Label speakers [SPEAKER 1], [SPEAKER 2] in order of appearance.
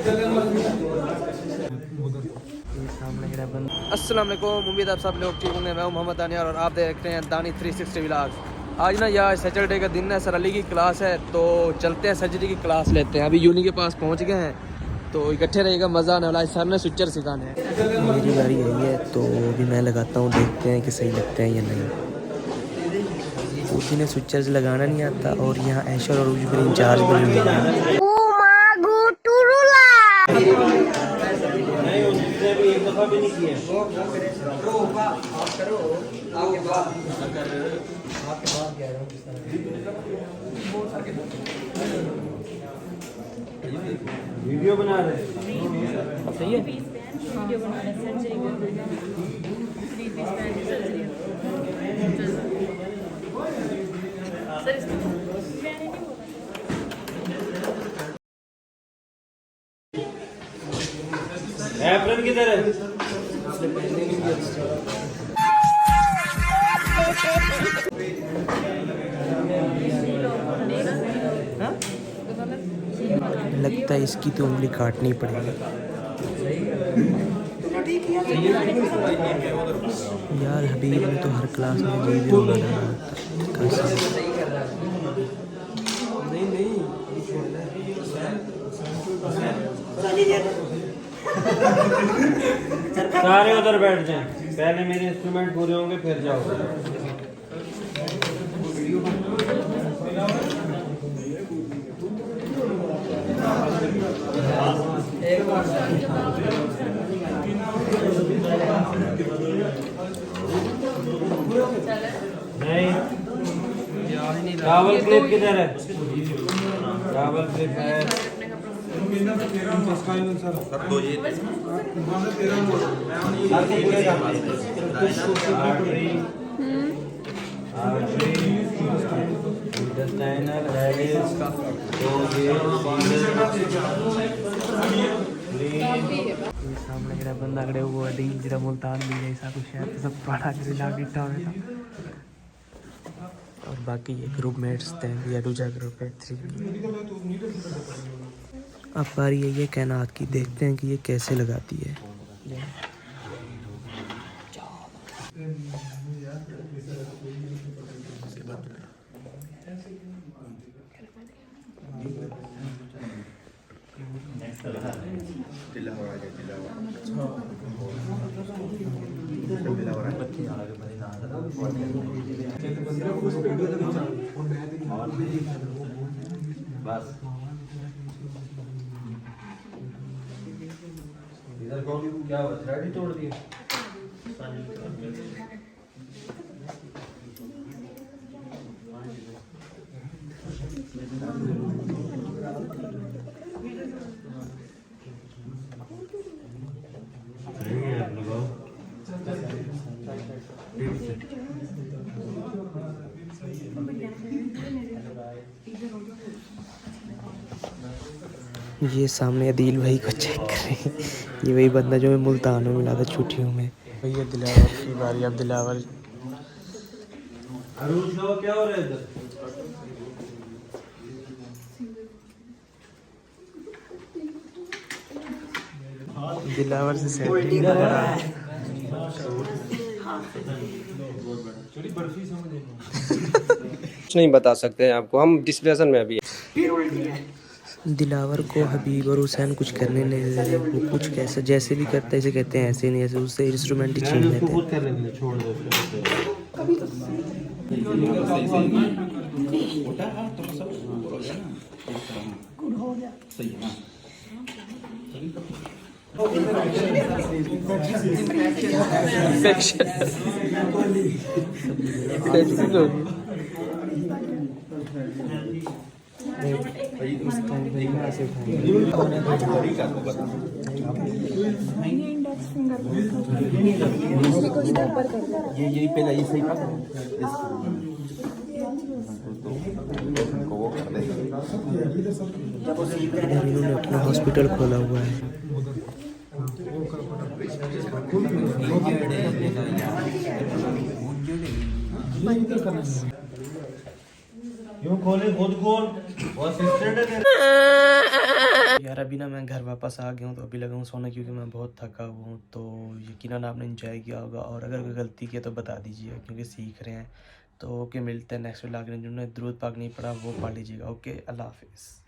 [SPEAKER 1] अस्सलाम वालेकुम, उम्मीद आप सब लोग ठीक होंगे। मैं हूं मोहम्मद दानियार और आप देख रहे हैं दानी 360 व्लॉग। आज ना यार सैटरडे का दिन है, सर अली की क्लास है, तो चलते हैं सर्जरी की क्लास लेते हैं। अभी यूनी के पास पहुंच गए हैं, तो इकट्ठे रहेगा, मज़ा आने वाला है। सर ने स्विचर सिखाने हैं।
[SPEAKER 2] मेरी बारी यही है, तो अभी मैं लगाता हूँ, देखते हैं कि सही लगते हैं या नहीं। उसी ने स्विचर्स लगाना नहीं आता और यहाँ ऐशर और उजबर इंचार्ज बने हुए हैं।
[SPEAKER 3] वीडियो बना रहे
[SPEAKER 1] सही है।
[SPEAKER 4] वीडियो बना रहे सर्जरी सर इसमें मैंने नहीं बोला।
[SPEAKER 3] एप्रन किधर है?
[SPEAKER 2] लगता है इसकी तो उंगली काटनी पड़ेगी। यार हबीब ने तो हर क्लास में वीडियो बनाया होता है।
[SPEAKER 3] सारे उधर बैठ जाएं, पहले मेरे इंस्ट्रूमेंट पूरे होंगे फिर जाओगे। नहीं, ट्रैवल क्लिप किधर है? ट्रैवल क्लिप है।
[SPEAKER 2] सामने मेरा बंदा खड़े हुआ डील जरा मुल्तान भी ऐसा कुछ है, तो सब पढ़ा के लागिटा हुआ था। और बाकी ये ग्रुप मेट्स थे, या दूसरा ग्रुप है 3। अब बारी यही है कैनात की, देखते हैं कि ये कैसे लगाती है।
[SPEAKER 3] बस इधर कौन क्या हुआ? थ्रेड ही तोड़ दिया।
[SPEAKER 2] ये सामने अदील भाई को चेक कर रहे हैं। ये वही बंदा जो मैं मुल्तान में मिला था छुट्टियों में।
[SPEAKER 1] भैया दिलावर की बारी। अब दिलावर
[SPEAKER 3] क्या हो रहा है इधर?
[SPEAKER 1] दिलावर से सेटिंग हो रहा है।
[SPEAKER 5] कुछ नहीं बता सकते हैं आपको, हम डिस्प्रेशन में अभी।
[SPEAKER 2] दिलावर को हबीब और हुसैन कुछ करने नहीं दे रहे। वो कुछ कैसे जैसे भी करता है ऐसे कहते हैं, ऐसे नहीं ऐसे, उससे इंस्ट्रूमेंट ही छीन लेते हैं।
[SPEAKER 3] छोड़ दो
[SPEAKER 5] ये पहले ये सही पकड़
[SPEAKER 2] इन्होंने अपना हॉस्पिटल खोला हुआ है।
[SPEAKER 3] यूं खोले, खुद खोल।
[SPEAKER 2] यार अभी ना मैं घर वापस आ गया हूँ, तो अभी लगा हूँ सोने क्योंकि मैं बहुत थका हुआ हूँ। तो यकीनन आपने एंजॉय किया होगा, और अगर कोई गलती की है तो बता दीजिए क्योंकि सीख रहे हैं। तो ओके, मिलते हैं नेक्स्ट व्लॉग में। जिन्होंने दुरूद पाक नहीं पढ़ा वो पढ़ लीजिएगा। ओके, अल्लाह हाफिज़।